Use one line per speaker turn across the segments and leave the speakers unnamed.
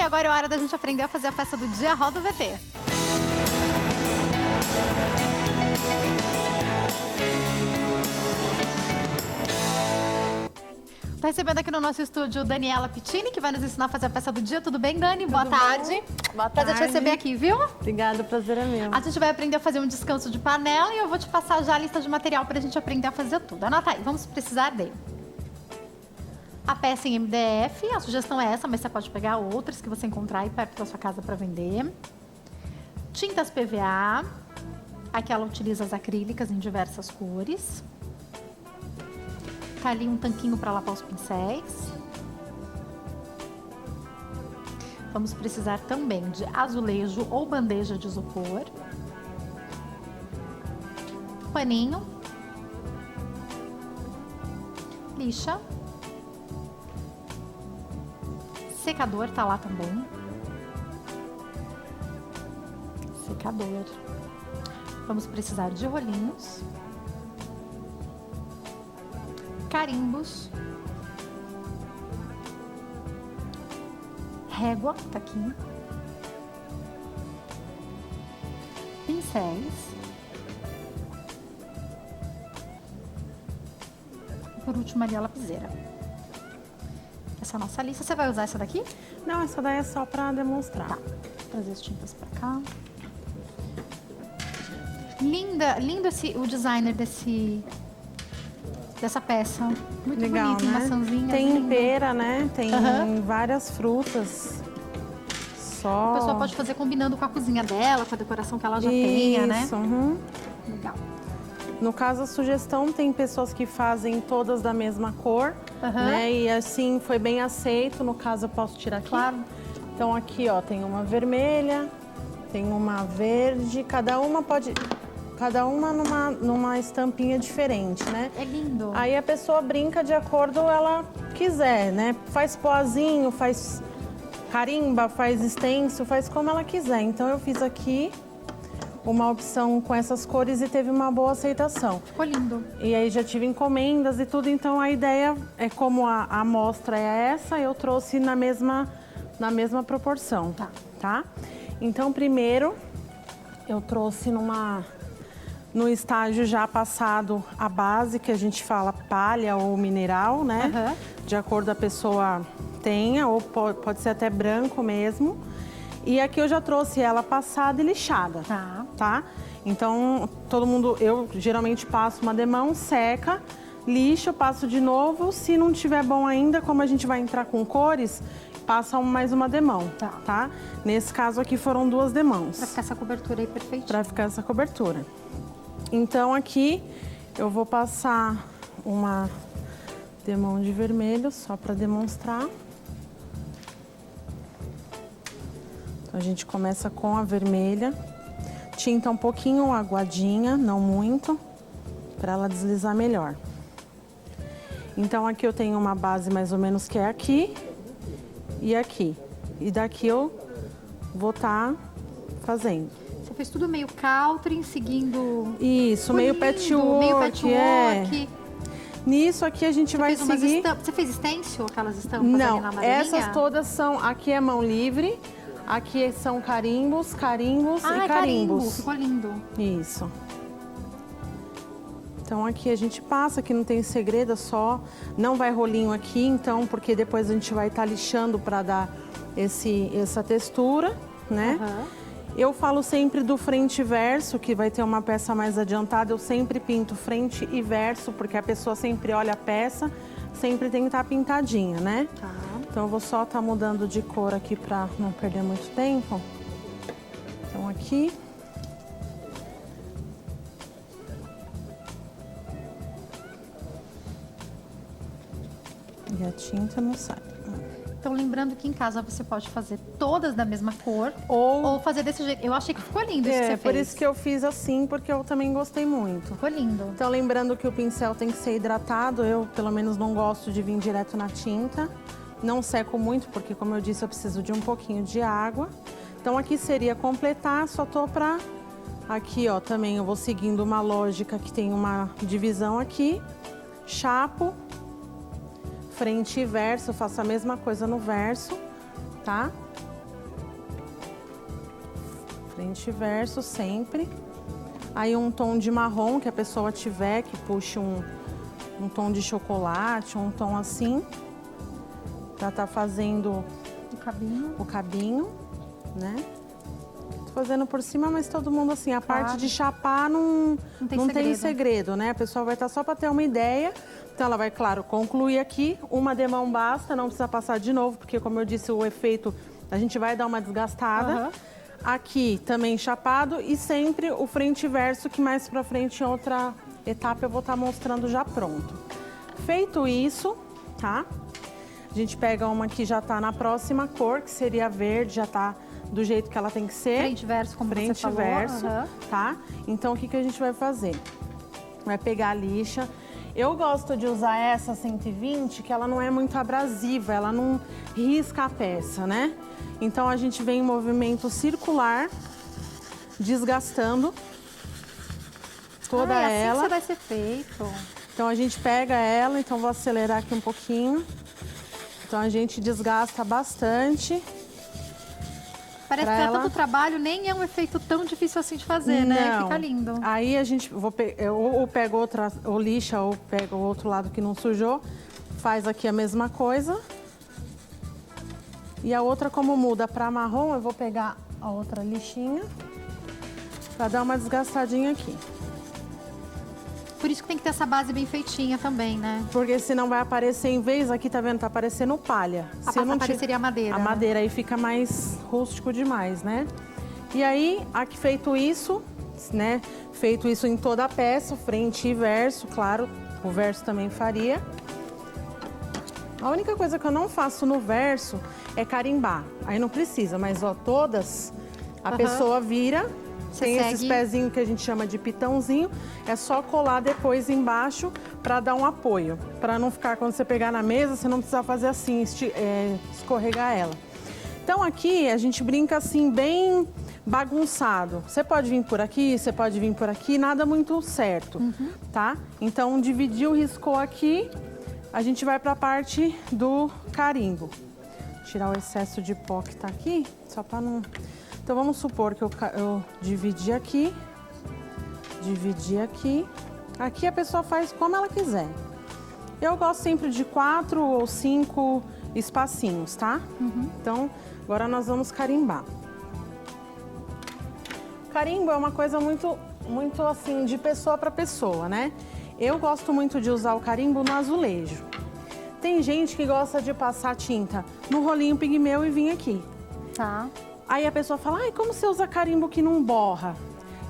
agora é hora da gente aprender a fazer a peça do dia. Roda o VT. Tô recebendo aqui no nosso estúdio Daniela Pittini, que vai nos ensinar a fazer a peça do dia. Tudo bem, Dani? Boa tarde.
Boa tarde.
Prazer te receber aqui, viu?
Obrigada, o prazer é meu.
A gente vai aprender a fazer um descanso de panela e eu vou te passar já a lista de material pra gente aprender a fazer tudo. Anota aí, vamos precisar de a peça em MDF, a sugestão é essa, mas você pode pegar outras que você encontrar aí perto da sua casa para vender. Tintas PVA, aqui ela utiliza as acrílicas em diversas cores. Tá ali um tanquinho para lavar os pincéis. Vamos precisar também de azulejo ou bandeja de isopor. Paninho. Lixa. Secador tá lá também. Secador. Vamos precisar de rolinhos. Carimbos. Régua, tá aqui. Pincéis. E por último ali a lapiseira. Essa é a nossa lista. Você vai usar essa daqui?
Não, essa daí é só pra demonstrar.
Tá. Vou trazer as tintas pra cá. Lindo o designer dessa peça. Muito
legal,
bonito,
né?
maçãzinha.
Tem pera, né? Tem várias frutas. Só...
A pessoa pode fazer combinando com a cozinha dela, com a decoração que ela já tenha, né?
Isso,
Legal.
No caso, a sugestão, tem pessoas que fazem todas da mesma cor, né? E assim, foi bem aceito. No caso, eu posso tirar aqui?
Claro.
Então, aqui, ó, tem uma vermelha, tem uma verde, cada uma numa estampinha diferente, né?
É lindo.
Aí a pessoa brinca de acordo ela quiser, né? Faz poazinho, faz carimba, faz extenso, faz como ela quiser. Então eu fiz aqui uma opção com essas cores e teve uma boa aceitação.
Ficou lindo.
E aí já tive encomendas e tudo, então a ideia é como a amostra é essa, eu trouxe na mesma proporção, tá? Então primeiro eu trouxe no estágio já passado a base, que a gente fala palha ou mineral, né? De acordo a pessoa tenha, ou pode ser até branco mesmo. E aqui eu já trouxe ela passada e lixada, tá? Então, eu geralmente passo uma demão, seca, lixo, passo de novo. Se não tiver bom ainda, como a gente vai entrar com cores, passa mais uma demão, tá? Nesse caso aqui foram 2 demãos.
Pra ficar essa cobertura aí perfeitinha.
Pra ficar essa cobertura. Então aqui eu vou passar uma demão de vermelho, só para demonstrar. Então a gente começa com a vermelha. Tinta um pouquinho aguadinha, não muito, para ela deslizar melhor. Então aqui eu tenho uma base mais ou menos que é aqui e aqui. E daqui eu vou estar fazendo.
Você fez tudo meio country, seguindo...
Isso, meio patchwork, Nisso aqui a gente vai seguir...
Você fez stencil, aquelas estampas
Não,
ali na madeira?
essas todas são... Aqui é mão livre, aqui são carimbos e carimbos.
Carimbo, ficou lindo.
Isso. Então aqui a gente passa, aqui não tem segredo, só... Não vai rolinho aqui, então, porque depois a gente vai estar lixando para dar essa textura, né? Eu falo sempre do frente e verso, que vai ter uma peça mais adiantada. Eu sempre pinto frente e verso, porque a pessoa sempre olha a peça, sempre tem que estar pintadinha, né? Então eu vou só estar mudando de cor aqui para não perder muito tempo. Então aqui. E a tinta não sai.
Então, lembrando que em casa você pode fazer todas da mesma cor ou fazer desse jeito. Eu achei que ficou lindo isso que você fez.
Por isso que eu fiz assim, porque eu também gostei muito.
Ficou lindo.
Então, lembrando que o pincel tem que ser hidratado. Eu, pelo menos, não gosto de vir direto na tinta. Não seco muito, porque, como eu disse, eu preciso de um pouquinho de água. Então, aqui seria completar, só tô pra... Aqui, ó, também eu vou seguindo uma lógica que tem uma divisão aqui. Chapo. Frente e verso, faço a mesma coisa no verso, tá? Frente e verso sempre. Aí um tom de marrom que a pessoa tiver, que puxe um tom de chocolate, um tom assim. Já tá fazendo o cabinho, né? Tô fazendo por cima, mas todo mundo assim, a parte de chapar não tem segredo, né? A pessoa vai estar só para ter uma ideia. Então ela vai, claro, concluir aqui. Uma demão basta, não precisa passar de novo, porque como eu disse, o efeito, a gente vai dar uma desgastada. Aqui também chapado e sempre o frente e verso, que mais pra frente em outra etapa eu vou estar mostrando já pronto. Feito isso, tá? A gente pega uma que já tá na próxima cor, que seria verde, já tá do jeito que ela tem que ser.
Frente e verso, como você falou.
Frente e verso, tá? Então, o que a gente vai fazer? Vai pegar a lixa. Eu gosto de usar essa 120, que ela não é muito abrasiva, ela não risca a peça, né? Então, a gente vem em movimento circular, desgastando toda ela.
Assim que vai ser feito.
Então, a gente pega ela, então vou acelerar aqui um pouquinho. Então, a gente desgasta bastante.
Parece que tanto trabalho, nem é um efeito tão difícil assim de fazer, né? Fica lindo.
Aí a gente, ou pego outra, ou lixa, ou pego o outro lado que não sujou. Faz aqui a mesma coisa. E a outra, como muda para marrom, eu vou pegar a outra lixinha para dar uma desgastadinha aqui.
Por isso que tem que ter essa base bem feitinha também, né?
Porque senão vai aparecer, em vez, aqui tá vendo, tá aparecendo palha.
Apareceria a madeira.
A madeira aí fica mais rústico demais, né? E aí, aqui feito isso, né? Feito isso em toda a peça, frente e verso, claro, o verso também faria. A única coisa que eu não faço no verso é carimbar. Aí não precisa, mas ó, todas, a pessoa vira, tem esses pezinhos que a gente chama de pitãozinho, é só colar depois embaixo para dar um apoio. Para não ficar, quando você pegar na mesa, você não precisa fazer assim, escorregar ela. Então aqui a gente brinca assim, bem bagunçado. Você pode vir por aqui, você pode vir por aqui, nada muito certo, tá? Então dividiu, riscou aqui, a gente vai para a parte do carimbo. Tirar o excesso de pó que tá aqui, só para não... Então vamos supor que eu dividi aqui, Aqui a pessoa faz como ela quiser. Eu gosto sempre de 4 ou 5 espacinhos, tá? Então, agora nós vamos carimbar. Carimbo é uma coisa muito assim, de pessoa para pessoa, né? Eu gosto muito de usar o carimbo no azulejo. Tem gente que gosta de passar tinta no rolinho pigmeu e vir aqui.
Tá.
Aí a pessoa fala, ai, como você usa carimbo que não borra?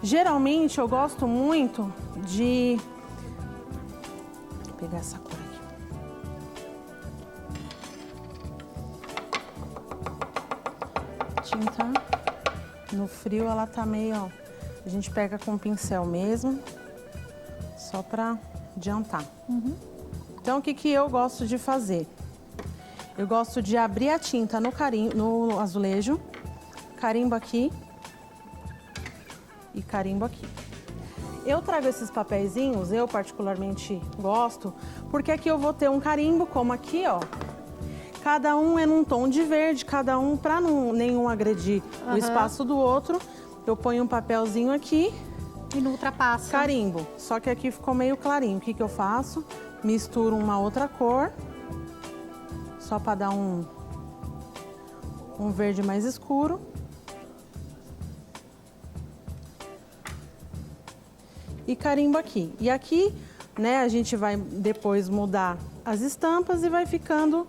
Geralmente eu gosto muito de... Vou pegar essa cor aqui. Tinta no frio ela tá meio, ó. A gente pega com o pincel mesmo, só pra adiantar. Então o que eu gosto de fazer? Eu gosto de abrir a tinta no azulejo, carimbo aqui e carimbo aqui. Eu trago esses papeizinhos, eu particularmente gosto, porque aqui eu vou ter um carimbo, como aqui, ó. Cada um é num tom de verde, cada um, para nenhum agredir o espaço do outro. Eu ponho um papelzinho aqui.
E não ultrapassa.
Carimbo. Só que aqui ficou meio clarinho. O que eu faço? Misturo uma outra cor. Só para dar um verde mais escuro. E carimbo aqui. E aqui, né, a gente vai depois mudar as estampas e vai ficando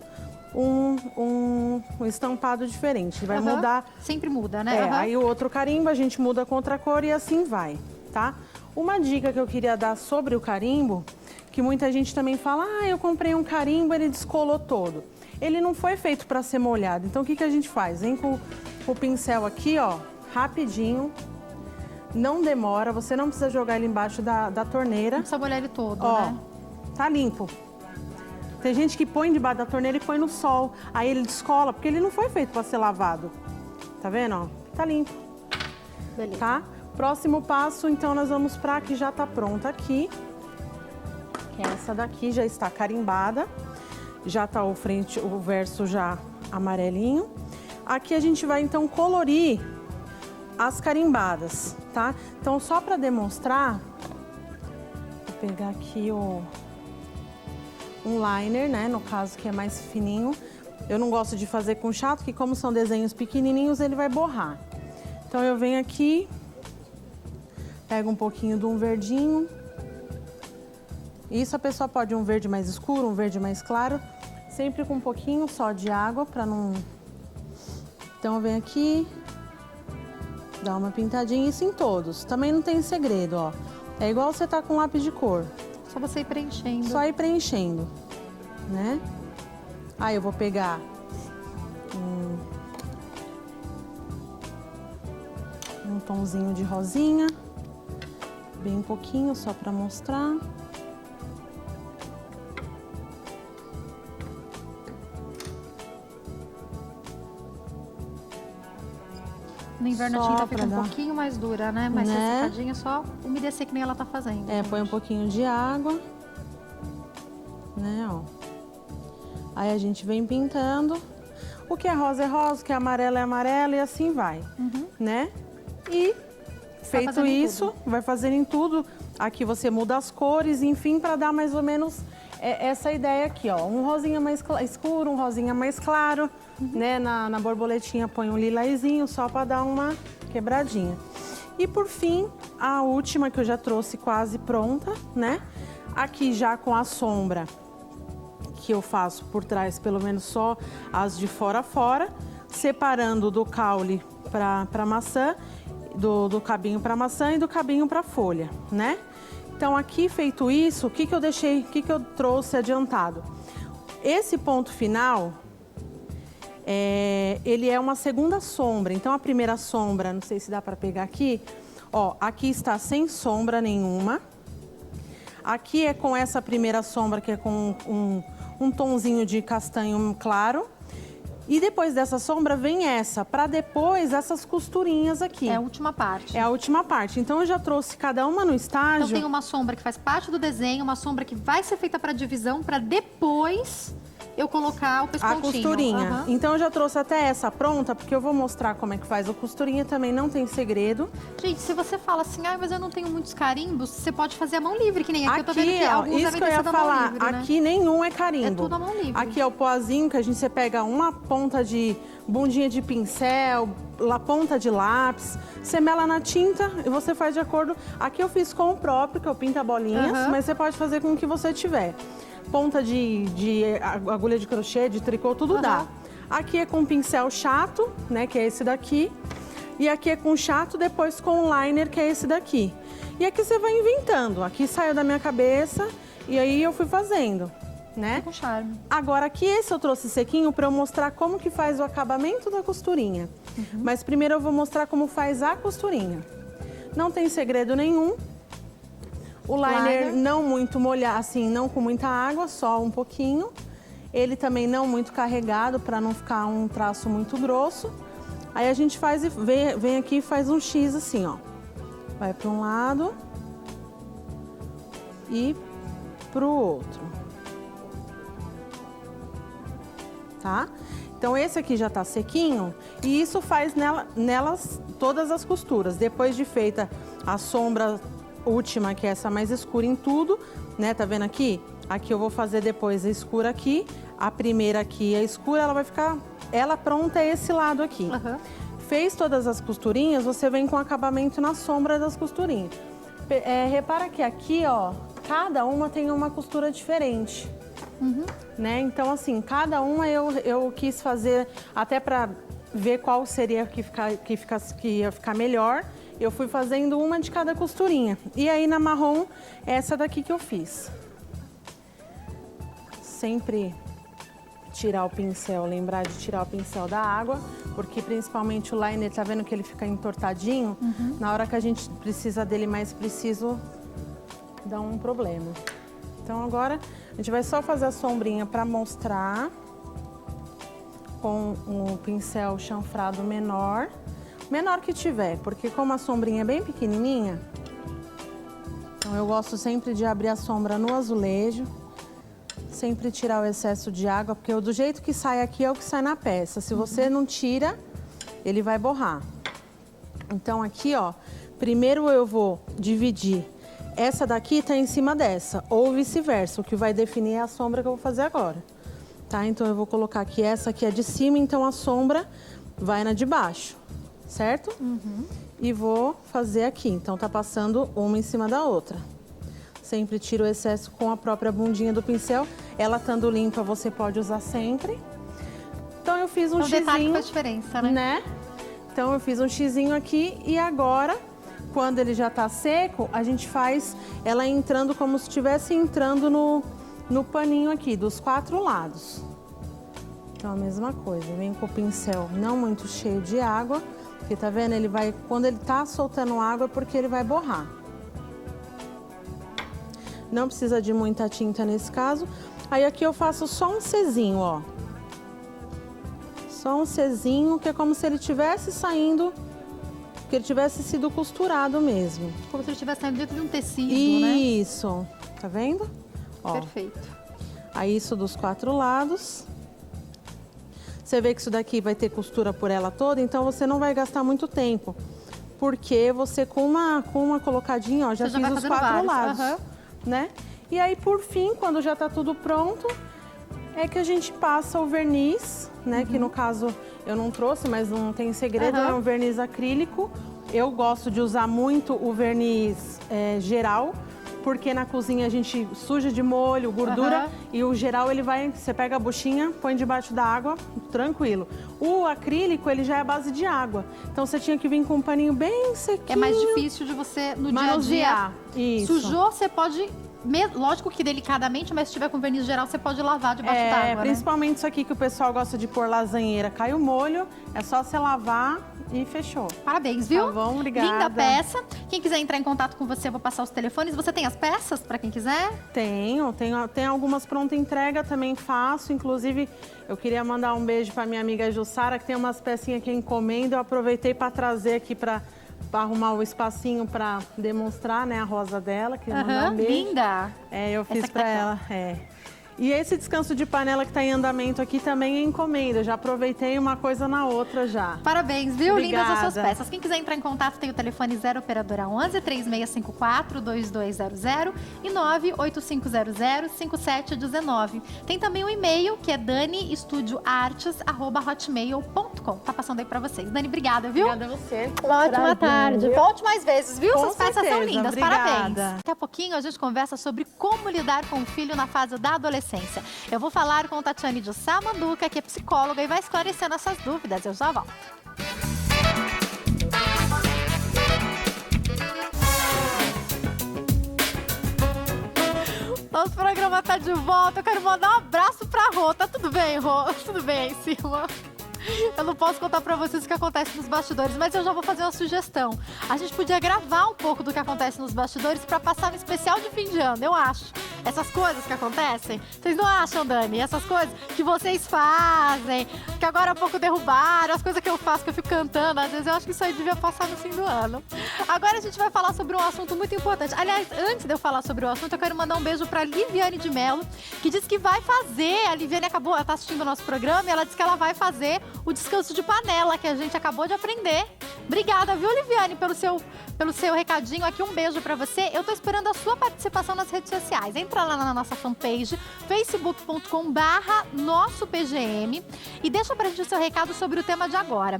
um estampado diferente. Vai mudar.
Sempre muda, né?
Aí o outro carimbo a gente muda com outra cor e assim vai, tá? Uma dica que eu queria dar sobre o carimbo, que muita gente também fala, eu comprei um carimbo, ele descolou todo. Ele não foi feito para ser molhado. Então o que a gente faz? Vem com o pincel aqui, ó, rapidinho. Não demora, você não precisa jogar ele embaixo da torneira.
Não precisa molhar ele todo,
ó,
né?
Tá limpo. Tem gente que põe debaixo da torneira e põe no sol. Aí ele descola, porque ele não foi feito para ser lavado. Tá vendo, ó? Tá limpo.
Beleza.
Tá? Próximo passo, então, nós vamos pra que já tá pronta aqui. Que essa daqui já está carimbada. Já tá o verso já amarelinho. Aqui a gente vai, então, colorir as carimbadas, tá? Então, só para demonstrar, vou pegar aqui um liner, né? No caso, que é mais fininho. Eu não gosto de fazer com chato, que como são desenhos pequenininhos, ele vai borrar. Então, eu venho aqui, pego um pouquinho de um verdinho. Isso a pessoa pode um verde mais escuro, um verde mais claro, sempre com um pouquinho só de água, para não... Então, eu venho aqui, dá uma pintadinha, isso em todos. Também não tem segredo, ó. É igual você tá com lápis de cor.
Só você ir preenchendo.
Só ir preenchendo, né? Aí eu vou pegar um tomzinho de rosinha, bem pouquinho, só para mostrar.
No inverno
Só
a tinta fica
pra
um
dar-
pouquinho mais dura, né? Mais
Né?
secadinha, só umedecer que nem ela tá fazendo.
É, põe um pouquinho de água, né, ó. Aí a gente vem pintando. O que é rosa, o que é amarelo e assim vai, né? E feito
fazendo em
isso, vai fazendo em tudo. Aqui você muda as cores, enfim, para dar mais ou menos essa ideia aqui, ó. Um rosinha mais escuro, um rosinha mais claro, né? Na borboletinha põe um lilazinho só para dar uma quebradinha. E por fim, a última que eu já trouxe quase pronta, né? Aqui já com a sombra que eu faço por trás, pelo menos só as de fora a fora, separando do caule para maçã, do cabinho para maçã e do cabinho para folha, né? Então aqui feito isso, o que que eu deixei, o que que eu trouxe adiantado? Esse ponto final, ele é uma segunda sombra. Então a primeira sombra, não sei se dá para pegar aqui, ó, aqui está sem sombra nenhuma. Aqui é com essa primeira sombra que é com um tonzinho de castanho claro. E depois dessa sombra vem essa, para depois essas costurinhas aqui.
É a última parte.
É a última parte. Então eu já trouxe cada uma no estágio.
Então tem uma sombra que faz parte do desenho, uma sombra que vai ser feita para divisão, para depois eu colocar o pespontinho.
A costurinha.
Aham.
Então eu já trouxe até essa pronta, porque eu vou mostrar como é que faz a costurinha também, não tem segredo.
Gente, se você fala assim, mas eu não tenho muitos carimbos, você pode fazer a mão livre, que nem aqui eu tô vendo que
ó,
alguns
isso
devem
que eu
ter
ia
sido a mão
falar,
livre, né?
aqui nenhum é carimbo.
É tudo à mão livre.
Aqui é o poazinho, que você pega uma ponta de bundinha de pincel, ponta de lápis, você mela na tinta e você faz de acordo. Aqui eu fiz com o próprio, que eu pinto bolinhas,
Aham.
mas você pode fazer com o que você tiver. Ponta de agulha de crochê, de tricô, tudo dá. Aqui é com pincel chato, né, que é esse daqui. E aqui é com chato, depois com liner, que é esse daqui. E aqui você vai inventando. Aqui saiu da minha cabeça e aí eu fui fazendo, né?
Com charme.
Agora aqui esse eu trouxe sequinho para eu mostrar como que faz o acabamento da costurinha. Mas primeiro eu vou mostrar como faz a costurinha. Não tem segredo nenhum. O liner não muito molhado, assim, não com muita água, só um pouquinho. Ele também não muito carregado, para não ficar um traço muito grosso. Aí a gente faz e vem aqui e faz um X assim, ó. Vai para um lado e para o outro. Tá? Então esse aqui já tá sequinho e isso faz nelas todas as costuras. Depois de feita a sombra última, que é essa mais escura em tudo, né? Tá vendo aqui? Aqui eu vou fazer depois a escura aqui, a primeira aqui a escura, ela vai ficar... Ela pronta é esse lado aqui. Fez todas as costurinhas, você vem com acabamento na sombra das costurinhas. Repara que aqui, ó, cada uma tem uma costura diferente. Né? Então, assim, cada uma eu quis fazer até para ver qual seria que ia ficar melhor. Eu fui fazendo uma de cada costurinha. E aí, na marrom, essa daqui que eu fiz. Sempre tirar o pincel, lembrar de tirar o pincel da água, porque principalmente o liner, tá vendo que ele fica entortadinho? Na hora que a gente precisa dele mais preciso, dá um problema. Então agora a gente vai só fazer a sombrinha para mostrar com o pincel chanfrado menor que tiver, porque como a sombrinha é bem pequenininha, então eu gosto sempre de abrir a sombra no azulejo, sempre tirar o excesso de água, porque do jeito que sai aqui é o que sai na peça. Se você não tira, ele vai borrar. Então aqui, ó, primeiro eu vou dividir. Essa daqui tá em cima dessa, ou vice-versa. O que vai definir é a sombra que eu vou fazer agora. Tá? Então eu vou colocar aqui, essa aqui é de cima, então a sombra vai na de baixo, certo? E vou fazer aqui, então tá passando uma em cima da outra. Sempre tiro o excesso com a própria bundinha do pincel. Ela estando limpa, você pode usar sempre. Então eu fiz um xizinho.
detalhe que faz diferença, né?
Então eu fiz um xizinho aqui e agora, quando ele já tá seco, a gente faz ela entrando como se estivesse entrando no paninho aqui, dos 4 lados. Então a mesma coisa, vem com o pincel não muito cheio de água, porque tá vendo? Ele vai, quando ele tá soltando água é porque ele vai borrar. Não precisa de muita tinta nesse caso. Aí aqui eu faço só um Czinho, ó. Só um Czinho, que é como se ele tivesse saindo, que ele tivesse sido costurado mesmo.
Como se ele estivesse saindo dentro de um tecido, né?
Isso, tá vendo? Ó.
Perfeito.
Aí isso dos 4 lados. Você vê que isso daqui vai ter costura por ela toda, então você não vai gastar muito tempo. Porque você com uma colocadinha, ó, já fiz os 4 lados, né? E aí por fim, quando já tá tudo pronto, é que a gente passa o verniz, né? Que no caso eu não trouxe, mas não tem segredo, é um verniz acrílico. Eu gosto de usar muito o verniz geral, porque na cozinha a gente suja de molho, gordura, e o geral ele vai, você pega a buchinha, põe debaixo da água, tranquilo. O acrílico, ele já é a base de água, então você tinha que vir com um paninho bem sequinho.
É mais difícil de você, no dia a dia, sujou, você pode... Lógico que delicadamente, mas se tiver com verniz geral, você pode lavar debaixo d'água,
principalmente isso aqui que o pessoal gosta de pôr lasanheira. Cai o molho, é só você lavar e fechou.
Parabéns, viu?
Tá bom, obrigada.
Linda peça. Quem quiser entrar em contato com você, eu vou passar os telefones. Você tem as peças para quem quiser?
Tenho algumas pronta entrega, também faço. Inclusive, eu queria mandar um beijo para minha amiga Jussara, que tem umas pecinhas que eu encomendo. Eu aproveitei para trazer aqui para arrumar o espacinho para demonstrar, né, a rosa dela, que mandar um beijo.
Linda!
Eu fiz para ela, E esse descanso de panela que está em andamento aqui também é encomenda. Já aproveitei uma coisa na outra já.
Parabéns, viu?
Obrigada.
Lindas as suas peças. Quem quiser entrar em contato tem o telefone 0 operadora 11 3654 2200 e 985005719. Tem também o e-mail que é daniestudioartes@hotmail.com. Tá passando aí pra vocês. Dani, obrigada, viu?
Obrigada a você.
Uma ótima tarde. Volte mais vezes, viu?
Com
Suas peças são
certeza.
lindas.
Obrigada.
Parabéns. Daqui a pouquinho a gente conversa sobre como lidar com o filho na fase da adolescência. Eu vou falar com Tatiane de Samanduca, que é psicóloga, e vai esclarecendo essas dúvidas. Eu já volto. Nosso programa tá de volta. Eu quero mandar um abraço pra Rô. Tá tudo bem, Rô? Tudo bem aí em cima? Eu não posso contar pra vocês o que acontece nos bastidores, mas eu já vou fazer uma sugestão. A gente podia gravar um pouco do que acontece nos bastidores pra passar no especial de fim de ano, eu acho. Essas coisas que acontecem, vocês não acham, Dani? Essas coisas que vocês fazem, que agora há pouco derrubaram, as coisas que eu faço, que eu fico cantando, às vezes eu acho que isso aí devia passar no fim do ano. Agora a gente vai falar sobre um assunto muito importante. Aliás, antes de eu falar sobre o assunto, eu quero mandar um beijo pra Liviane de Mello, que disse que vai fazer, a Liviane ela tá assistindo o nosso programa e ela disse que ela vai fazer o descanso de panela, que a gente acabou de aprender. Obrigada, viu, Liviane, pelo seu recadinho aqui. Um beijo pra você. Eu tô esperando a sua participação nas redes sociais. Entra lá na nossa fanpage, facebook.com/nossopgm e deixa pra gente o seu recado sobre o tema de agora.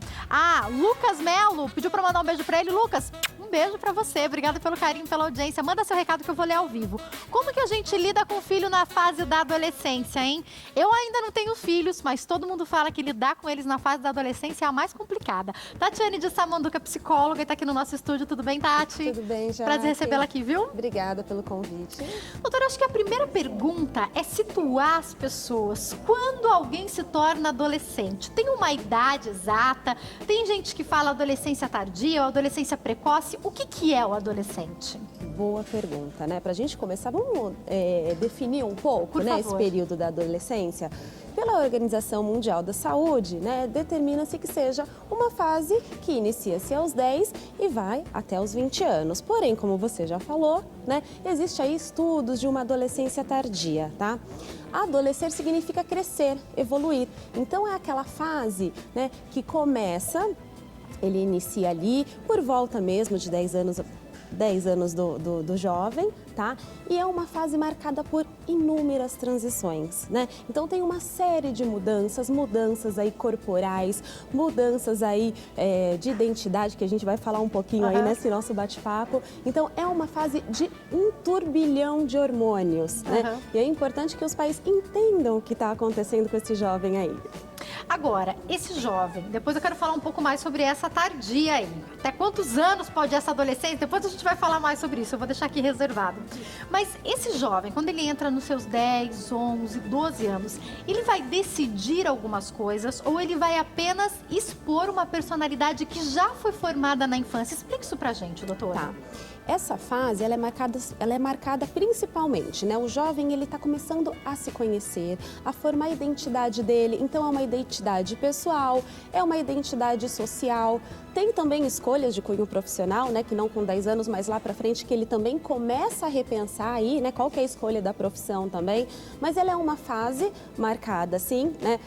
Lucas Melo pediu pra mandar um beijo pra ele. Lucas, um beijo pra você. Obrigada pelo carinho, pela audiência. Manda seu recado que eu vou ler ao vivo. Como que a gente lida com o filho na fase da adolescência, hein? Eu ainda não tenho filhos, mas todo mundo fala que lidar com eles na fase da adolescência é a mais complicada. Tatiane de Samanduca, psicóloga, e tá aqui no nosso estúdio. Tudo bem, Tati?
Tudo bem, já.
Prazer recebê-la aqui, viu?
Obrigada pelo convite.
Doutora, acho que a primeira pergunta é situar as pessoas. Quando alguém se torna adolescente? Tem uma idade exata? Tem gente que fala adolescência tardia ou adolescência precoce. O que é o adolescente?
Boa pergunta, né? Pra gente começar, vamos definir um pouco,
Por
né,
favor.
esse período da adolescência. Pela Organização Mundial da Saúde, né, determina-se que seja uma fase que inicia-se aos 10 e vai até os 20 anos. Porém, como você já falou, né, existe aí estudos de uma adolescência tardia, tá? Adolescer significa crescer, evoluir. Então, é aquela fase, né, que começa Ele inicia ali por volta mesmo de 10 anos do jovem, tá? E é uma fase marcada por inúmeras transições, né? Então tem uma série de mudanças aí corporais, mudanças aí de identidade, que a gente vai falar um pouquinho aí nesse nosso bate-papo. Então é uma fase de um turbilhão de hormônios, né? E é importante que os pais entendam o que está acontecendo com esse jovem aí.
Agora, esse jovem, depois eu quero falar um pouco mais sobre essa tardia aí. Até quantos anos pode essa adolescência? Depois a gente vai falar mais sobre isso, eu vou deixar aqui reservado. Mas esse jovem, quando ele entra nos seus 10, 11, 12 anos, ele vai decidir algumas coisas ou ele vai apenas expor uma personalidade que já foi formada na infância? Explique isso pra gente, doutora.
Tá. Essa fase, ela é marcada principalmente, né? O jovem, ele está começando a se conhecer, a formar a identidade dele. Então, é uma identidade pessoal, é uma identidade social. Tem também escolhas de cunho profissional, né? Que não com 10 anos, mas lá para frente, que ele também começa a repensar aí, né? Qual que é a escolha da profissão também. Mas ela é uma fase marcada, sim, né?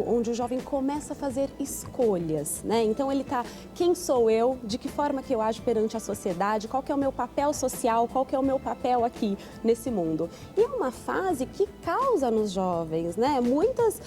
Onde o jovem começa a fazer escolhas, né? Então, ele tá, quem sou eu? De que forma que eu ajo perante a sociedade? Qual que é o meu papel social? Qual que é o meu papel aqui nesse mundo? E é uma fase que causa nos jovens, né? Muitas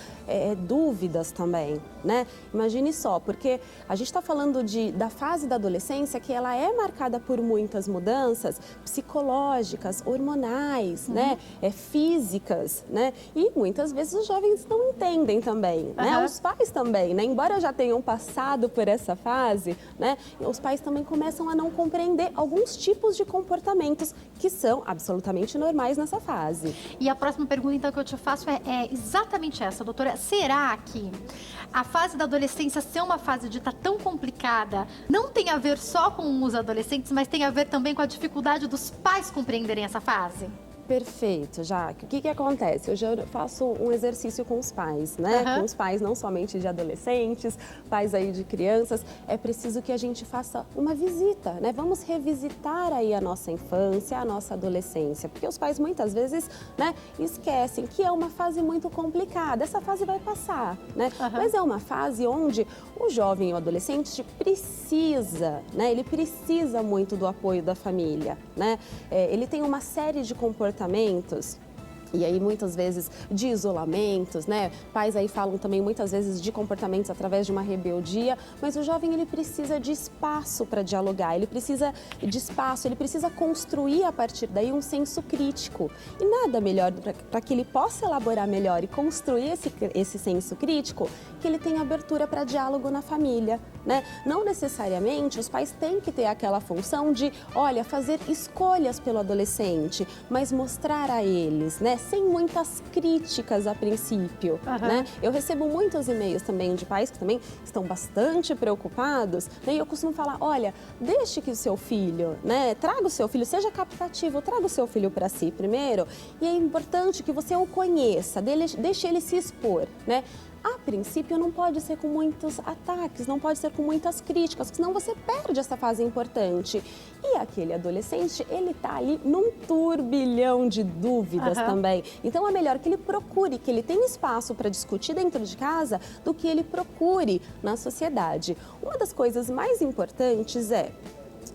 dúvidas também, né? Imagine só, porque a gente está falando da fase da adolescência, que ela é marcada por muitas mudanças psicológicas, hormonais, né? Físicas, né? E muitas vezes os jovens não entendem também, né? Os pais também, né? Embora já tenham passado por essa fase, né? Os pais também começam a não compreender alguns tipos de comportamentos que são absolutamente normais nessa fase.
E a próxima pergunta, então, que eu te faço é exatamente essa, doutora. Será que a fase da adolescência ser uma fase dita tão complicada não tem a ver só com os adolescentes, mas tem a ver também com a dificuldade dos pais compreenderem essa fase?
Perfeito, Jaque. O que acontece? Eu já faço um exercício com os pais, né? Com os pais não somente de adolescentes, pais aí de crianças. É preciso que a gente faça uma visita, né? Vamos revisitar aí a nossa infância, a nossa adolescência. Porque os pais muitas vezes, né, esquecem que é uma fase muito complicada. Essa fase vai passar, né? Mas é uma fase onde o jovem e o adolescente precisa, né? Ele precisa muito do apoio da família, né? Ele tem uma série de comportamentos, e aí muitas vezes de isolamentos, né? Pais aí falam também muitas vezes de comportamentos através de uma rebeldia, mas o jovem, ele precisa de espaço para dialogar, ele precisa de espaço, ele precisa construir a partir daí um senso crítico. E nada melhor para que ele possa elaborar melhor e construir esse senso crítico, que ele tenha abertura para diálogo na família, né? Não necessariamente os pais têm que ter aquela função de, olha, fazer escolhas pelo adolescente, mas mostrar a eles, né? Sem muitas críticas a princípio, né? Eu recebo muitos e-mails também de pais que também estão bastante preocupados, né? E eu costumo falar, olha, deixe que o seu filho, né? Traga o seu filho, seja captativo, traga o seu filho para si primeiro, e é importante que você o conheça, deixe ele se expor, né? A princípio, não pode ser com muitos ataques, não pode ser com muitas críticas, senão você perde essa fase importante. E aquele adolescente, ele tá ali num turbilhão de dúvidas também. Então, é melhor que ele procure, que ele tenha espaço para discutir dentro de casa, do que ele procure na sociedade. Uma das coisas mais importantes é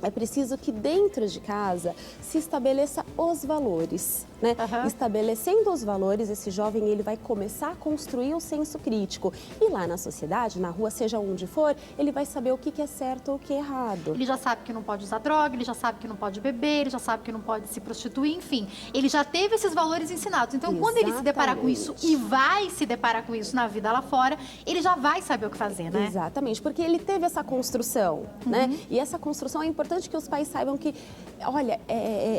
preciso que dentro de casa se estabeleça os valores, né? Estabelecendo os valores, esse jovem, ele vai começar a construir o senso crítico. E lá na sociedade, na rua, seja onde for, ele vai saber o que é certo ou o que é errado.
Ele já sabe que não pode usar droga, ele já sabe que não pode beber, ele já sabe que não pode se prostituir, enfim. Ele já teve esses valores ensinados. Então, quando ele se deparar com isso, e vai se deparar com isso na vida lá fora, ele já vai saber o que fazer, né?
Exatamente, porque ele teve essa construção, né? E essa construção é importante que os pais saibam que, olha,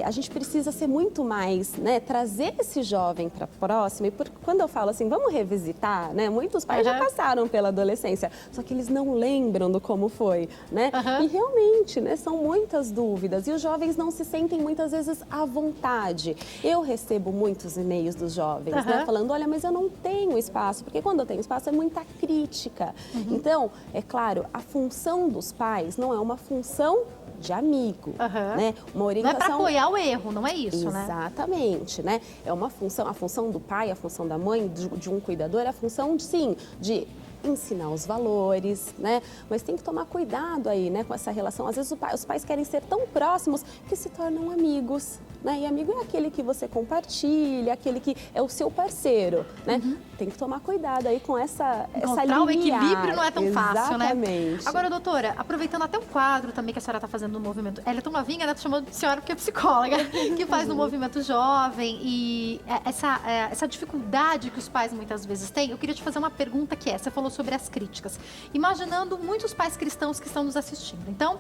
a gente precisa ser muito mais, né? Trazer esse jovem para próximo. E quando eu falo assim, vamos revisitar, né? Muitos pais já passaram pela adolescência, só que eles não lembram do como foi, né? E realmente, né? São muitas dúvidas e os jovens não se sentem muitas vezes à vontade. Eu recebo muitos e-mails dos jovens, né? Falando, olha, mas eu não tenho espaço, porque quando eu tenho espaço é muita crítica. Então, é claro, a função dos pais não é uma função de amigo, né? Uma orientação...
Não é para apoiar o erro, não é isso, né?
Exatamente, né? É uma função, a função do pai, a função da mãe, de um cuidador, é a função, sim, de ensinar os valores, né? Mas tem que tomar cuidado aí, né, com essa relação. Às vezes os pais querem ser tão próximos que se tornam amigos, né? E amigo é aquele que você compartilha, aquele que é o seu parceiro, né? Tem que tomar cuidado aí com essa
Encontrar o equilíbrio não é tão fácil, né?
Exatamente.
Agora, doutora, aproveitando até o quadro também que a senhora está fazendo no movimento, ela é tão novinha, né? Tô chamando de senhora porque é psicóloga, que faz no movimento jovem, e essa dificuldade que os pais muitas vezes têm, eu queria te fazer uma pergunta que é, você falou sobre as críticas, imaginando muitos pais cristãos que estão nos assistindo. Então,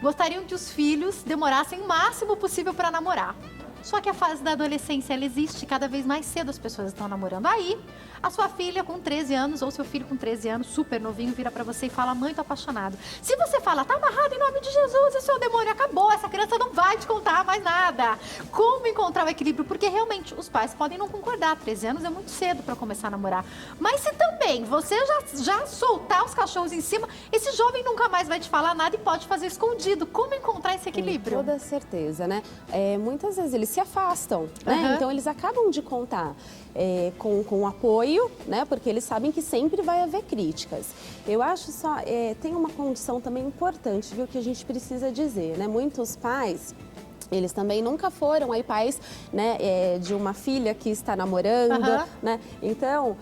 gostariam que os filhos demorassem o máximo possível para namorar. Só que a fase da adolescência, ela existe, cada vez mais cedo as pessoas estão namorando. Aí, a sua filha com 13 anos ou seu filho com 13 anos, super novinho, vira pra você e fala: mãe, tô apaixonado. Se você fala: tá amarrado em nome de Jesus, esse é o demônio, acabou, essa criança não vai te contar mais nada. Como encontrar o equilíbrio? Porque realmente os pais podem não concordar, 13 anos é muito cedo pra começar a namorar. Mas se também você já soltar os cachorros em cima, esse jovem nunca mais vai te falar nada e pode fazer escondido. Como encontrar esse equilíbrio?
Com toda certeza, né? Muitas vezes eles se afastam, né? Então eles acabam de contar com apoio, né? Porque eles sabem que sempre vai haver críticas. Eu acho só, tem uma condição também importante, viu, que a gente precisa dizer, né? Muitos pais, eles também nunca foram aí pais, né, de uma filha que está namorando, né? Então,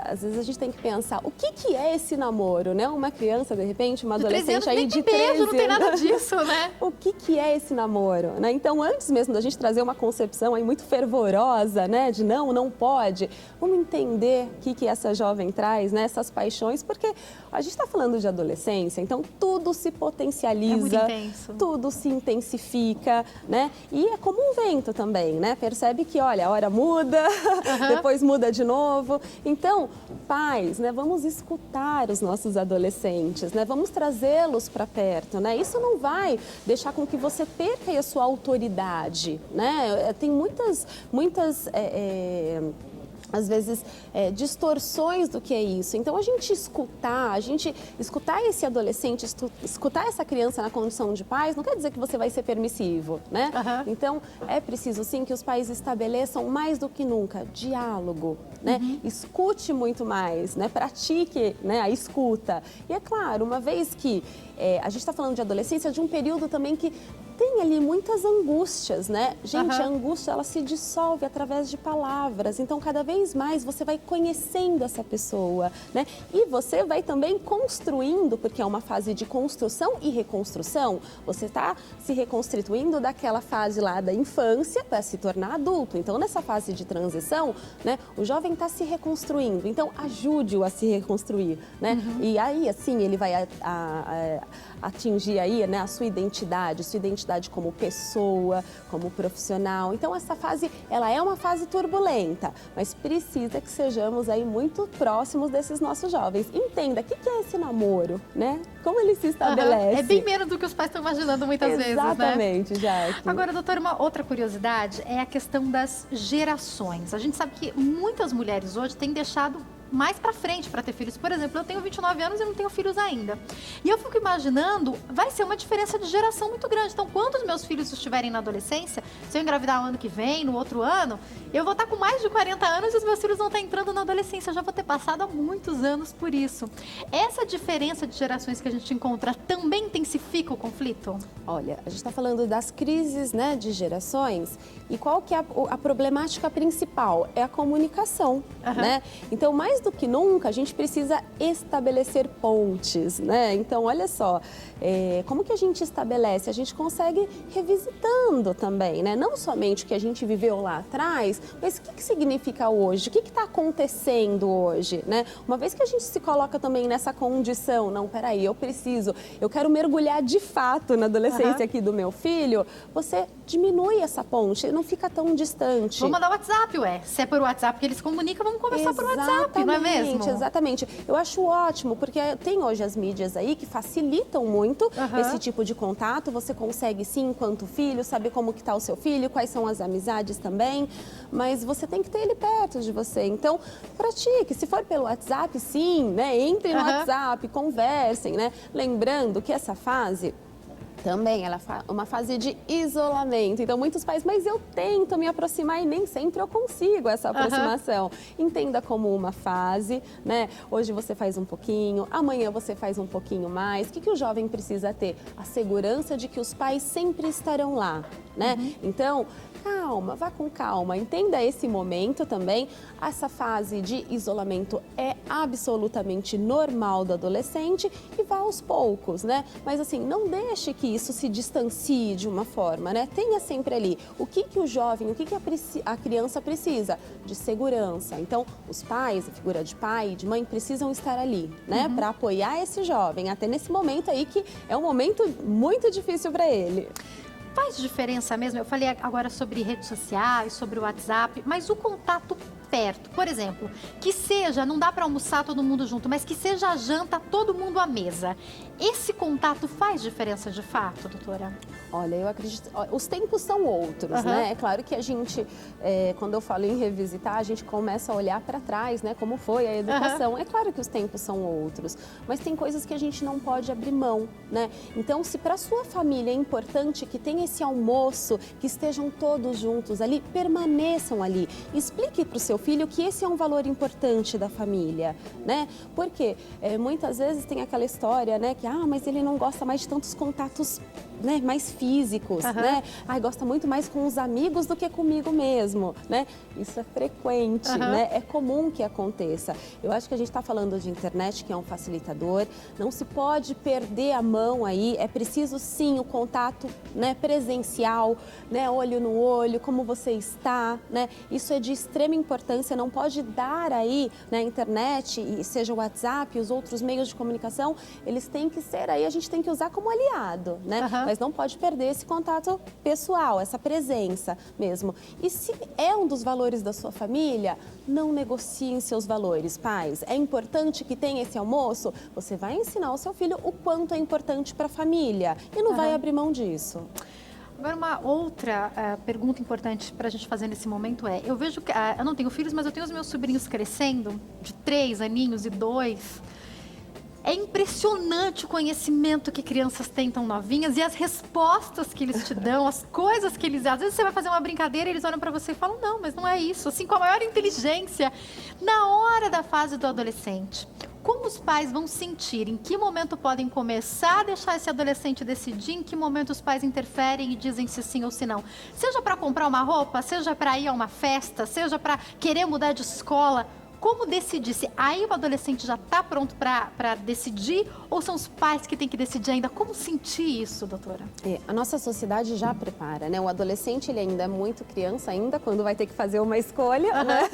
às vezes a gente tem que pensar, o que é esse namoro, né? Uma criança, de repente, uma adolescente aí de 13 anos.
Não tem nada disso, né?
O que é esse namoro, né? Então, antes mesmo da gente trazer uma concepção aí muito fervorosa, né? De não pode, vamos entender o que essa jovem traz, né? Essas paixões, porque a gente está falando de adolescência, então tudo se potencializa,
muito intenso.
Tudo se intensifica, né? E é como um vento também, né? Percebe que, olha, a hora muda, depois muda de novo. Então, pais, né, vamos escutar os nossos adolescentes, né, vamos trazê-los para perto, né? Isso não vai deixar com que você perca aí a sua autoridade, né? Tem muitas às vezes, distorções do que é isso. Então, a gente escutar esse adolescente, escutar essa criança na condição de pais, não quer dizer que você vai ser permissivo, né? Então, é preciso, sim, que os pais estabeleçam mais do que nunca diálogo, né? Escute muito mais, né? Pratique, né, a escuta. E, é claro, uma vez que a gente está falando de adolescência, de um período também que tem ali muitas angústias, né? Gente, a angústia, ela se dissolve através de palavras. Então, cada vez mais você vai conhecendo essa pessoa, né? E você vai também construindo, porque é uma fase de construção e reconstrução. Você está se reconstituindo daquela fase lá da infância para se tornar adulto. Então, nessa fase de transição, né? O jovem está se reconstruindo. Então, ajude-o a se reconstruir, né? E aí, assim, ele vai atingir aí, né, a sua identidade como pessoa, como profissional. Então, essa fase, ela é uma fase turbulenta, mas precisa que sejamos aí muito próximos desses nossos jovens. Entenda, o que é esse namoro, né? Como ele se estabelece?
É bem menos do que os pais estão imaginando muitas vezes, né?
Exatamente, Jaque.
Agora, doutora, uma outra curiosidade é a questão das gerações. A gente sabe que muitas mulheres hoje têm deixado mais pra frente para ter filhos. Por exemplo, eu tenho 29 anos e não tenho filhos ainda. E eu fico imaginando, vai ser uma diferença de geração muito grande. Então, quando os meus filhos estiverem na adolescência, se eu engravidar o ano que vem, no outro ano, eu vou estar com mais de 40 anos e os meus filhos vão estar entrando na adolescência. Eu já vou ter passado há muitos anos por isso. Essa diferença de gerações que a gente encontra também intensifica o conflito?
Olha, a gente está falando das crises, né, de gerações, e qual que é a problemática principal? É a comunicação, né? Então, mais do que nunca, a gente precisa estabelecer pontes, né? Então, olha só, como que a gente estabelece? A gente consegue revisitando também, né? Não somente o que a gente viveu lá atrás, mas o que significa hoje? O que está acontecendo hoje, né? Uma vez que a gente se coloca também nessa condição, não, peraí, eu quero mergulhar de fato na adolescência aqui do meu filho, você diminui essa ponte, não fica tão distante.
Vamos mandar WhatsApp, ué. Se é por WhatsApp que eles comunicam, vamos conversar por WhatsApp, não é mesmo?
Exatamente. Eu acho ótimo, porque tem hoje as mídias aí que facilitam muito esse tipo de contato. Você consegue, sim, enquanto filho, saber como que tá o seu filho, quais são as amizades também, mas você tem que ter ele perto de você. Então, pratique. Se for pelo WhatsApp, sim, né? Entre no WhatsApp, conversem, né? Lembrando que essa fase Também, ela é uma fase de isolamento. Então, muitos pais, mas eu tento me aproximar e nem sempre eu consigo essa aproximação. Entenda como uma fase, né? Hoje você faz um pouquinho, amanhã você faz um pouquinho mais. O que o jovem precisa ter? A segurança de que os pais sempre estarão lá, né? Então, calma, vá com calma, entenda esse momento também. Essa fase de isolamento é absolutamente normal do adolescente e vá aos poucos, né? Mas assim, não deixe que isso se distancie de uma forma, né? Tenha sempre ali o que o jovem, o que a criança precisa de segurança. Então, os pais, a figura de pai e de mãe precisam estar ali, né? Para apoiar esse jovem, até nesse momento aí que é um momento muito difícil para ele.
Faz diferença mesmo? Eu falei agora sobre redes sociais, sobre o WhatsApp, mas o contato perto, por exemplo, que seja, não dá para almoçar todo mundo junto, mas que seja a janta, todo mundo à mesa. Esse contato faz diferença de fato, doutora?
Olha, eu acredito, os tempos são outros, né? É claro que a gente, quando eu falo em revisitar, a gente começa a olhar para trás, né? Como foi a educação. É claro que os tempos são outros, mas tem coisas que a gente não pode abrir mão, né? Então, se para sua família é importante que tenha esse almoço, que estejam todos juntos ali, permaneçam ali. Explique para o seu filho que esse é um valor importante da família, né? Porque muitas vezes tem aquela história, né? Que, mas ele não gosta mais de tantos contatos, né, mais físicos, né? Gosta muito mais com os amigos do que comigo mesmo, né? Isso é frequente, né? É comum que aconteça. Eu acho que a gente está falando de internet, que é um facilitador, não se pode perder a mão aí, é preciso sim o contato, né, presencial, né, olho no olho, como você está, né? Isso é de extrema importância, não pode dar aí na internet, e seja o WhatsApp, os outros meios de comunicação, eles têm que ser aí, a gente tem que usar como aliado, né? Mas não pode perder esse contato pessoal, essa presença mesmo. E se é um dos valores da sua família, não negociem seus valores, pais. É importante que tenha esse almoço, você vai ensinar ao seu filho o quanto é importante para a família e não vai abrir mão disso.
Agora, uma outra pergunta importante para a gente fazer nesse momento é, eu vejo que, eu não tenho filhos, mas eu tenho os meus sobrinhos crescendo, de 3 aninhos e 2. É impressionante o conhecimento que crianças têm tão novinhas e as respostas que eles te dão, as coisas que eles... Às vezes você vai fazer uma brincadeira e eles olham para você e falam, não, mas não é isso. Assim, com a maior inteligência, na hora da fase do adolescente. Como os pais vão sentir? Em que momento podem começar a deixar esse adolescente decidir? Em que momento os pais interferem e dizem se sim ou se não? Seja para comprar uma roupa, seja para ir a uma festa, seja para querer mudar de escola. Como decidir? Se aí o adolescente já está pronto para decidir ou são os pais que têm que decidir ainda? Como sentir isso, doutora?
A nossa sociedade já prepara, né? O adolescente, ele ainda é muito criança ainda, quando vai ter que fazer uma escolha, né?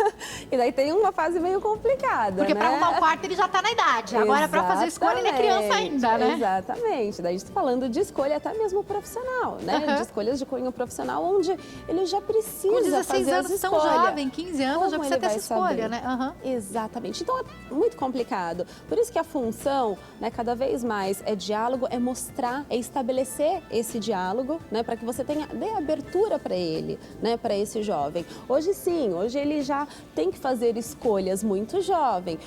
E daí tem uma fase meio complicada,
porque
né?
para arrumar o quarto ele já está na idade. Agora, para fazer escolha, ele é criança ainda, né?
Exatamente. Daí a gente está falando de escolha até mesmo profissional, né? De escolhas de cunho profissional, onde ele já precisa
com 16
fazer
anos, tão jovem, 15 anos, já precisa ter essa escolha, né?
Exatamente. Então, é muito complicado. Por isso que a função, né, cada vez mais é diálogo, é mostrar, é estabelecer esse diálogo, né, para que você dê abertura para ele, né, para esse jovem. Hoje sim, hoje ele já tem que fazer escolhas muito jovem.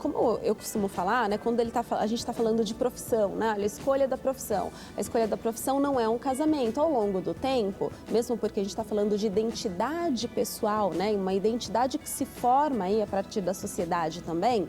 Como eu costumo falar, né, quando a gente está falando de profissão, né, a escolha da profissão. A escolha da profissão não é um casamento. Ao longo do tempo, mesmo porque a gente está falando de identidade pessoal, né, uma identidade que se forma aí a partir da sociedade também,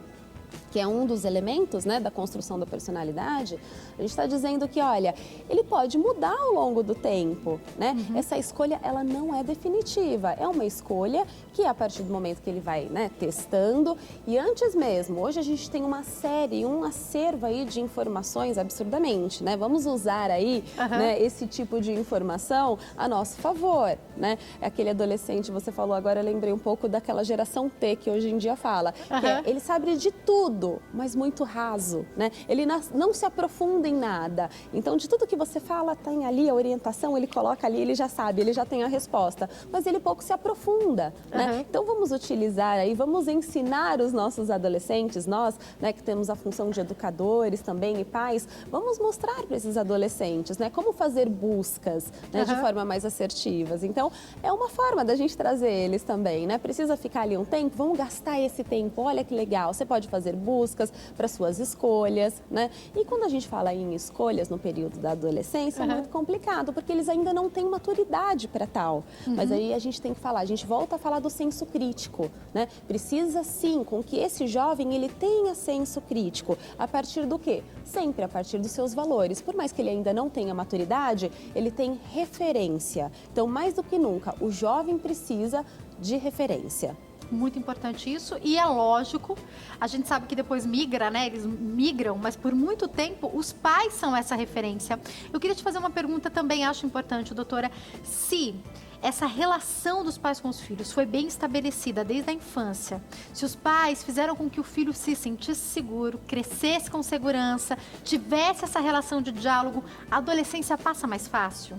que é um dos elementos, né, da construção da personalidade, a gente está dizendo que, olha, ele pode mudar ao longo do tempo, né? Essa escolha, ela não é definitiva, é uma escolha que a partir do momento que ele vai, né, testando, e antes mesmo, hoje a gente tem uma série, um acervo aí de informações absurdamente, né? Vamos usar aí, né, esse tipo de informação a nosso favor, né? Aquele adolescente, você falou agora, eu lembrei um pouco daquela geração T que hoje em dia fala, que ele sabe de tudo, mas muito raso, né? Ele não se aprofunda em nada. Então, de tudo que você fala, tem ali a orientação, ele coloca ali, ele já sabe, ele já tem a resposta, mas ele pouco se aprofunda, né? Então, vamos utilizar aí, vamos ensinar os nossos adolescentes, nós, né, que temos a função de educadores também e pais, vamos mostrar para esses adolescentes, né, como fazer buscas, né, de forma mais assertivas. Então, é uma forma da gente trazer eles também, né? Precisa ficar ali um tempo, vamos gastar esse tempo, olha que legal, você pode fazer buscas, para suas escolhas, né? E quando a gente fala em escolhas no período da adolescência, é muito complicado, porque eles ainda não têm maturidade para tal. Mas aí a gente tem que falar, a gente volta a falar do senso crítico, né? Precisa sim, com que esse jovem ele tenha senso crítico. A partir do quê? Sempre a partir dos seus valores. Por mais que ele ainda não tenha maturidade, ele tem referência. Então, mais do que nunca, o jovem precisa de referência.
Muito importante isso, e é lógico, a gente sabe que depois migra, né? Eles migram, mas por muito tempo os pais são essa referência. Eu queria te fazer uma pergunta também, acho importante, doutora, se essa relação dos pais com os filhos foi bem estabelecida desde a infância, se os pais fizeram com que o filho se sentisse seguro, crescesse com segurança, tivesse essa relação de diálogo, a adolescência passa mais fácil?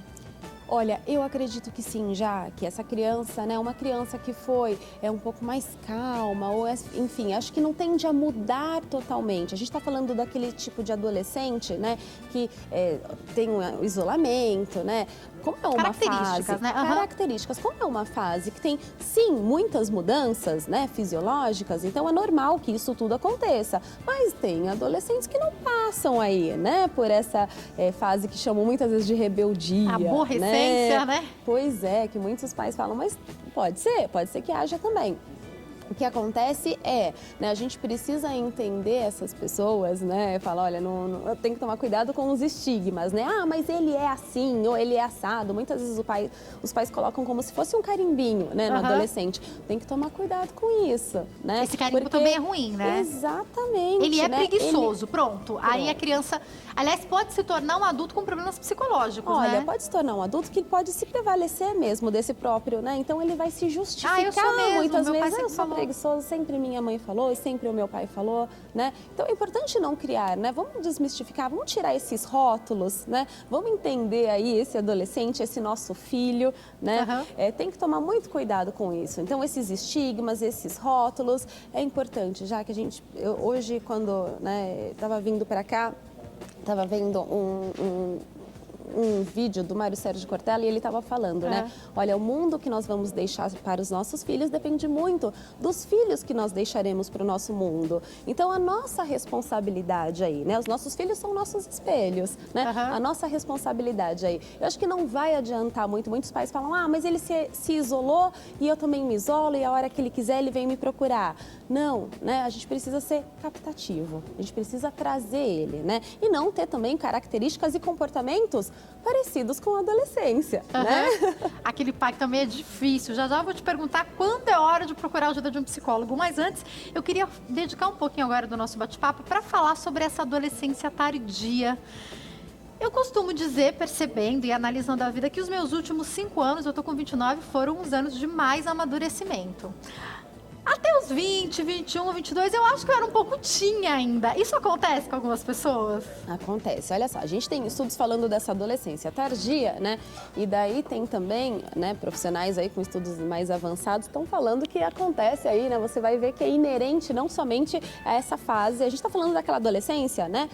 Olha, eu acredito que sim, já que essa criança, né, uma criança que foi um pouco mais calma, ou enfim, acho que não tende a mudar totalmente. A gente está falando daquele tipo de adolescente, né, que tem um isolamento, né? Como é uma fase,
né?
Características, como é uma fase que tem, sim, muitas mudanças, né, fisiológicas, então é normal que isso tudo aconteça. Mas tem adolescentes que não passam aí, né, por essa fase que chamam muitas vezes de rebeldia.
Aborrecência, né?
Pois é, que muitos pais falam, mas pode ser que haja também. O que acontece né, a gente precisa entender essas pessoas, né? Falar, olha, eu tenho que tomar cuidado com os estigmas, né? Ah, mas ele é assim, ou ele é assado. Muitas vezes os pais colocam como se fosse um carimbinho, né, no adolescente. Tem que tomar cuidado com isso, né?
Esse carimbo também é ruim, né?
Exatamente.
Ele é
né?
preguiçoso, pronto. Aí a criança, aliás, pode se tornar um adulto com problemas psicológicos, né?
Olha, pode se tornar um adulto que pode se prevalecer mesmo desse próprio, né? Então ele vai se justificar
eu sou mesmo,
muitas
meu pai
vezes.
sempre falou.
Preguiçoso, sempre minha mãe falou, sempre o meu pai falou, né? Então é importante não criar, né? Vamos desmistificar, vamos tirar esses rótulos, né? Vamos entender aí esse adolescente, esse nosso filho, né? Tem que tomar muito cuidado com isso. Então esses estigmas, esses rótulos, é importante, já que hoje quando, né, estava vindo para cá, estava vendo um vídeo do Mário Sérgio Cortella e ele estava falando, né? Olha, o mundo que nós vamos deixar para os nossos filhos depende muito dos filhos que nós deixaremos para o nosso mundo. Então, a nossa responsabilidade aí, né? Os nossos filhos são nossos espelhos, né? A nossa responsabilidade aí. Eu acho que não vai adiantar muito. Muitos pais falam, ah, mas ele se isolou e eu também me isolo e a hora que ele quiser ele vem me procurar. Não, né? A gente precisa ser captativo. A gente precisa trazer ele, né? E não ter também características e comportamentos parecidos com a adolescência, né?
Aquele pai que também é difícil. Já vou te perguntar quando é hora de procurar a ajuda de um psicólogo. Mas antes, eu queria dedicar um pouquinho agora do nosso bate-papo para falar sobre essa adolescência tardia. Eu costumo dizer, percebendo e analisando a vida, que os meus últimos 5 anos, eu tô com 29, foram uns anos de mais amadurecimento. Até os 20, 21, 22, eu acho que eu era um pouco teen ainda. Isso acontece com algumas pessoas?
Acontece. Olha só, a gente tem estudos falando dessa adolescência tardia, né? E daí tem também, né, profissionais aí com estudos mais avançados estão falando que acontece aí, né? Você vai ver que é inerente não somente a essa fase. A gente está falando daquela adolescência, né?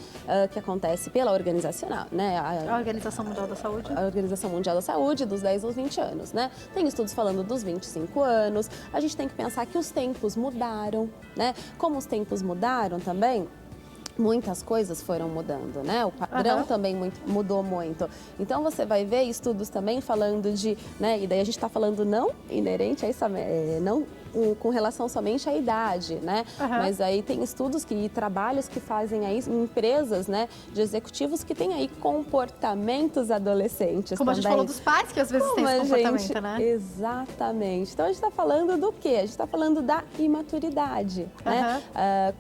Que acontece pela organizacional, né?
A Organização Mundial da Saúde.
A Organização Mundial da Saúde, dos 10 aos 20 anos, né? Tem estudos falando dos 25 anos. A gente tem que pensar que os tempos mudaram, né? Como os tempos mudaram também, muitas coisas foram mudando, né? O padrão também mudou muito. Então, você vai ver estudos também falando de, né? E daí a gente está falando não inerente a isso, não com relação somente à idade, né? Mas aí tem estudos e trabalhos que fazem aí empresas, né? De executivos que têm aí comportamentos adolescentes
Como
também.
A gente falou dos pais, que às vezes tem esse comportamento, né?
Exatamente. Então, a gente está falando do quê? A gente está falando da imaturidade, né?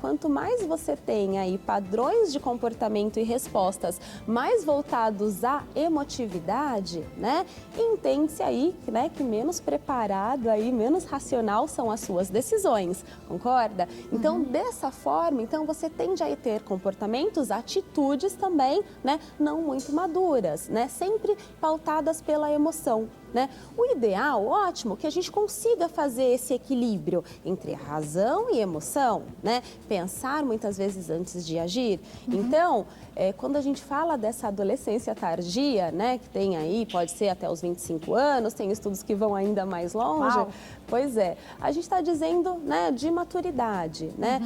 Quanto mais você tem aí padrões de comportamento e respostas mais voltados à emotividade, né? Entende-se aí, né, que menos preparado aí, menos racional são as suas decisões, concorda? Então, dessa forma, então você tende a ter comportamentos, atitudes também, né, não muito maduras, né? Sempre pautadas pela emoção. né? O ideal, ótimo, que a gente consiga fazer esse equilíbrio entre razão e emoção, né? Pensar muitas vezes antes de agir. Então, quando a gente fala dessa adolescência tardia, né, que tem aí, pode ser até os 25 anos, tem estudos que vão ainda mais longe.
Uau.
Pois é, a gente está dizendo, né, de maturidade, né,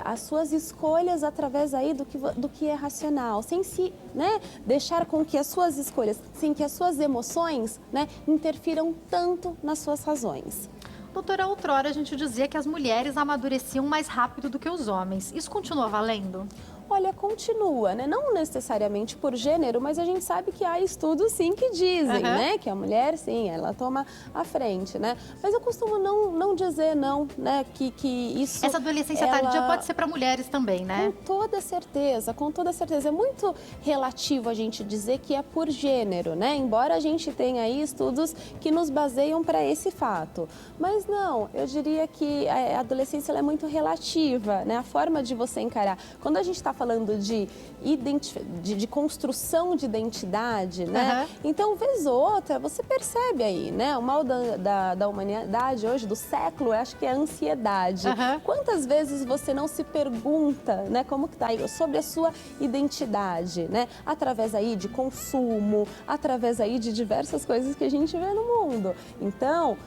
as suas escolhas através aí do que é racional, sem se, né, deixar com que as suas escolhas, sem que as suas emoções, né, interfiram tanto nas suas razões.
Doutora, outrora a gente dizia que as mulheres amadureciam mais rápido do que os homens. Isso continua valendo?
Olha, continua, né? Não necessariamente por gênero, mas a gente sabe que há estudos sim que dizem, né? Que a mulher, sim, ela toma a frente, né? Mas eu costumo não dizer não, né? Que isso...
Essa adolescência tardia pode ser para mulheres também, né?
Com toda certeza, com toda certeza. É muito relativo a gente dizer que é por gênero, né? Embora a gente tenha aí estudos que nos baseiam para esse fato. Mas não, eu diria que a adolescência ela é muito relativa, né? A forma de você encarar. Quando a gente está falando de construção de identidade, né? Então, vez ou outra, você percebe aí, né? O mal da humanidade hoje, do século, eu acho que é a ansiedade. Quantas vezes você não se pergunta, né? Como que tá aí, sobre a sua identidade, né? Através aí de consumo, através aí de diversas coisas que a gente vê no mundo. Então,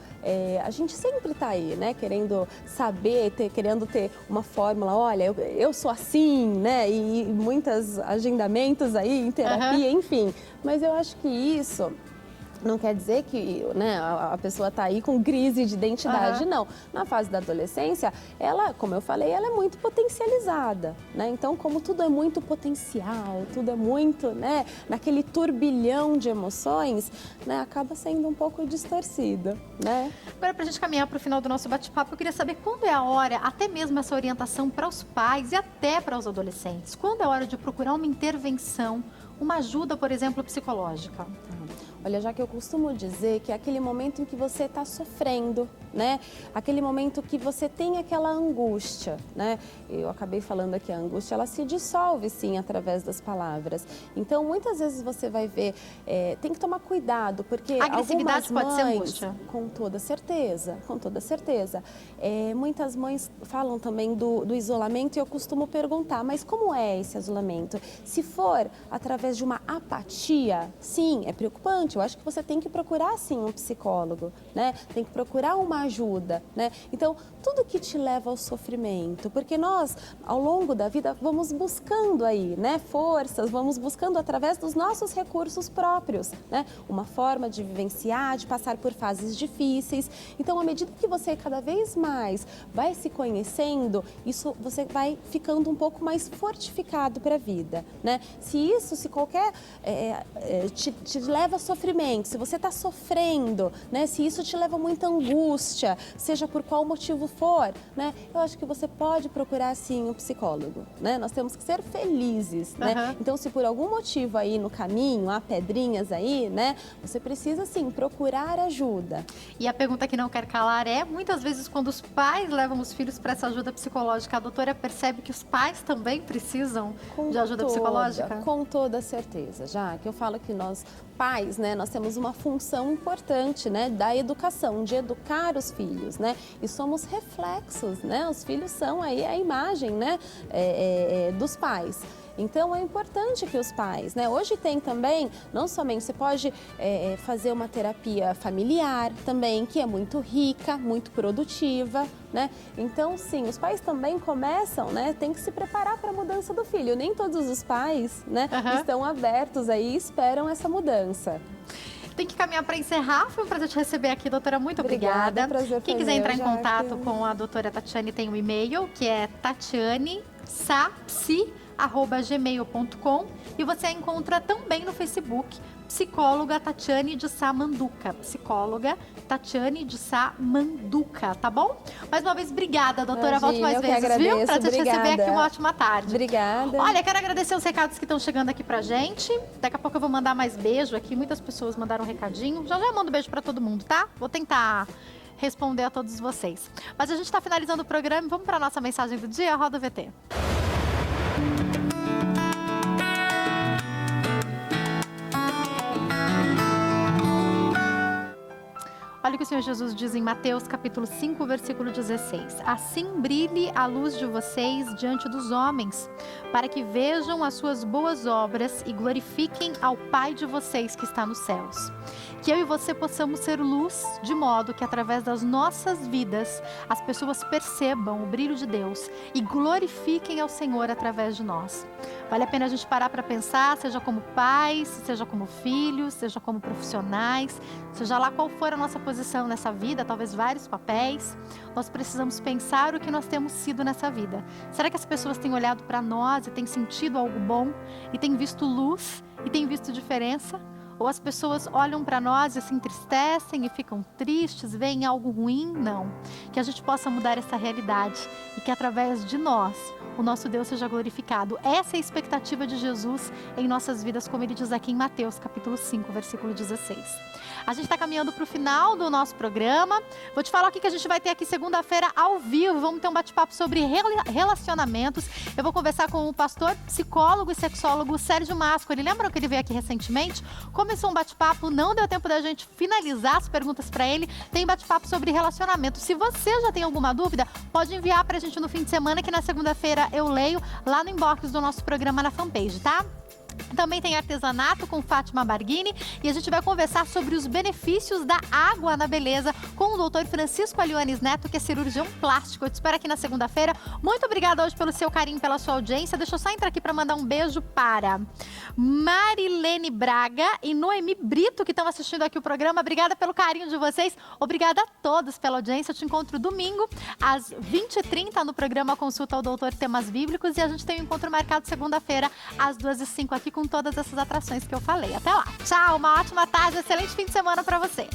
a gente sempre está aí, né, querendo saber, querendo ter uma fórmula, olha, eu sou assim, né, e muitos agendamentos aí em terapia, enfim. Mas eu acho que isso não quer dizer que, né, a pessoa está aí com crise de identidade, não. Na fase da adolescência, ela, como eu falei, ela é muito potencializada, né? Então, como tudo é muito potencial, tudo é muito, né, naquele turbilhão de emoções, né, acaba sendo um pouco distorcido, né?
Agora, para a gente caminhar para o final do nosso bate-papo, eu queria saber quando é a hora, até mesmo essa orientação para os pais e até para os adolescentes, quando é a hora de procurar uma intervenção, uma ajuda, por exemplo, psicológica?
Olha, já que eu costumo dizer que é aquele momento em que você está sofrendo, né? Aquele momento que você tem aquela angústia, né? Eu acabei falando aqui, a angústia, ela se dissolve, sim, através das palavras. Então, muitas vezes você vai ver, tem que tomar cuidado, porque
a agressividade
algumas
pode ser
mães,
angústia?
Com toda certeza, com toda certeza. Muitas mães falam também do isolamento e eu costumo perguntar, mas como é esse isolamento? Se for através de uma apatia, sim, é preocupante. Eu acho que você tem que procurar, sim, um psicólogo, né? Tem que procurar uma ajuda, né? Então, tudo que te leva ao sofrimento, porque nós, ao longo da vida, vamos buscando aí, né, forças, vamos buscando através dos nossos recursos próprios, né? Uma forma de vivenciar, de passar por fases difíceis. Então, à medida que você cada vez mais vai se conhecendo, isso você vai ficando um pouco mais fortificado para a vida, né? Se qualquer te leva a sofrimento, se você está sofrendo, né? Se isso te leva a muita angústia, seja por qual motivo for, né? Eu acho que você pode procurar, sim, um psicólogo, né? Nós temos que ser felizes, né? Então, se por algum motivo aí no caminho há pedrinhas aí, né? Você precisa, sim, procurar ajuda.
E a pergunta que não quer calar é, muitas vezes, quando os pais levam os filhos para essa ajuda psicológica, a doutora percebe que os pais também precisam de ajuda psicológica?
Com toda certeza, já que eu falo que nós, pais, né, nós temos uma função importante, né, da educação, de educar os filhos, né, e somos reflexos, né, os filhos são aí a imagem, né, dos pais. Então, é importante que os pais, né? Hoje tem também, não somente, você pode fazer uma terapia familiar também, que é muito rica, muito produtiva, né? Então, sim, os pais também começam, né? Tem que se preparar para a mudança do filho. Nem todos os pais, né, estão abertos aí e esperam essa mudança.
Tem que caminhar para encerrar. Foi um prazer te receber aqui, doutora. Muito obrigada.
Prazer
Quem quiser entrar em contato com a doutora Tatiane tem um e-mail, que é tatianesapsi@gmail.com, e você a encontra também no Facebook, psicóloga Tatiane de Sá Manduca. Psicóloga Tatiane de Sá Manduca, tá bom? Mais uma vez, obrigada, doutora. Volte mais vezes,
agradeço,
viu? Prazer te receber aqui. Uma ótima tarde.
Obrigada.
Olha, quero agradecer os recados que estão chegando aqui pra gente. Daqui a pouco eu vou mandar mais beijo aqui. Muitas pessoas mandaram um recadinho. Já mando beijo pra todo mundo, tá? Vou tentar responder a todos vocês. Mas a gente tá finalizando o programa e vamos pra nossa mensagem do dia. Roda o VT. Olha o que o Senhor Jesus diz em Mateus capítulo 5, versículo 16. Assim brilhe a luz de vocês diante dos homens, para que vejam as suas boas obras e glorifiquem ao Pai de vocês que está nos céus. Que eu e você possamos ser luz, de modo que através das nossas vidas as pessoas percebam o brilho de Deus e glorifiquem ao Senhor através de nós. Vale a pena a gente parar para pensar, seja como pais, seja como filhos, seja como profissionais, seja lá qual for a nossa posição nessa vida, talvez vários papéis, nós precisamos pensar o que nós temos sido nessa vida. Será que as pessoas têm olhado para nós e têm sentido algo bom, e têm visto luz, e têm visto diferença? Ou as pessoas olham para nós e se entristecem e ficam tristes, veem algo ruim? Não. Que a gente possa mudar essa realidade e que através de nós, o nosso Deus seja glorificado. Essa é a expectativa de Jesus em nossas vidas, como ele diz aqui em Mateus, capítulo 5, versículo 16. A gente está caminhando para o final do nosso programa. Vou te falar o que a gente vai ter aqui segunda-feira ao vivo. Vamos ter um bate-papo sobre relacionamentos. Eu vou conversar com o pastor, psicólogo e sexólogo Sérgio Mascoli. Lembram que ele veio aqui recentemente? Começou um bate-papo, não deu tempo da gente finalizar as perguntas para ele. Tem bate-papo sobre relacionamento. Se você já tem alguma dúvida, pode enviar para a gente no fim de semana, que na segunda-feira eu leio lá no inbox do nosso programa na fanpage, tá? Também tem artesanato com Fátima Barghini e a gente vai conversar sobre os benefícios da água na beleza com o doutor Francisco Aliones Neto, que é cirurgião plástico. Eu te espero aqui na segunda-feira. Muito obrigada hoje pelo seu carinho, pela sua audiência. Deixa eu só entrar aqui para mandar um beijo para Marilene Braga e Noemi Brito, que estão assistindo aqui o programa. Obrigada pelo carinho de vocês. Obrigada a todos pela audiência. Eu te encontro domingo às 20h30 no programa Consulta ao Doutor Temas Bíblicos, e a gente tem um encontro marcado segunda-feira às 2h05 aqui com todas essas atrações que eu falei. Até lá. Tchau, uma ótima tarde, excelente fim de semana para você.